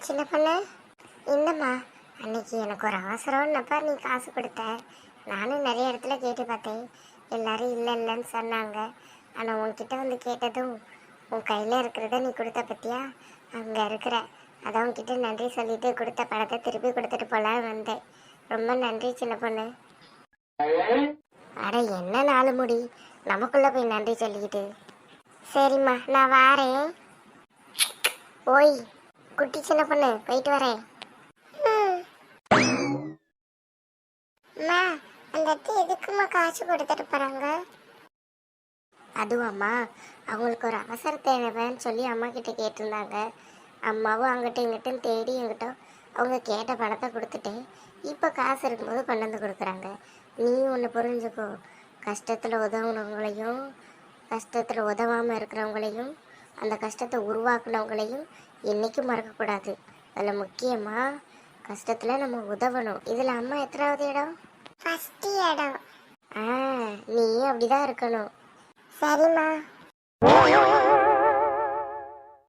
சின்ன பொண்ணு இந்தம்மா. அன்னைக்கு எனக்கு ஒரு அவசரம்னப்பா நீ காசு கொடுத்த. நானும் நிறைய இடத்துல கேட்டு பார்த்தேன், எல்லாரும் இல்லை இல்லைன்னு சொன்னாங்க. ஆனால் உன்கிட்ட வந்து கேட்டதும் உன் கையில் இருக்கிறத நீ கொடுத்த பத்தியா, அங்கே இருக்கிற அதான் உன்கிட்ட நன்றி சொல்லிட்டு கொடுத்த பணத்தை திருப்பி கொடுத்துட்டு போலான்னு வந்தேன். ரொம்ப நன்றி சின்ன பொண்ணு. அட என்ன நாலு முடி, நமக்குள்ள போய் நன்றி சொல்லிக்கிட்டு. சரிம்மா நான் வாரேன். ஓய் குட்டி சின்ன பொண்ணு, போயிட்டு வரேன். அம்மா அந்த அத்தை எதுக்குமா காசு கொடுத்துட்டு போறாங்க? அதுவாம்மா, அவங்களுக்கு ஒரு அவசர தேவைன்னு சொல்லி அம்மா கிட்ட கேட்டிருந்தாங்க. அம்மாவும் அங்கிட்ட இங்கிட்டும் தேடி எங்கிட்ட அவங்க கேட்ட பணத்தை கொடுத்துட்டேன். இப்போ காசு இருக்கும்போது கொண்டு வந்து கொடுக்குறாங்க. நீ ஒன்று புரிஞ்சுக்கோ, கஷ்டத்தில் உதவுனவங்களையும் கஷ்டத்தில் உதவாமல் இருக்கிறவங்களையும் அந்த கஷ்டத்தை உருவாக்குனவங்களையும் என்றைக்கும் மறக்கக்கூடாது. அதில் முக்கியமாக கஷ்டத்தில் நம்ம உதவணும். இதில் அம்மா எத்தனாவது இடம்? ஃபஸ்ட்டு இடம். நீ அப்படிதான் இருக்கணும். சரிம்மா.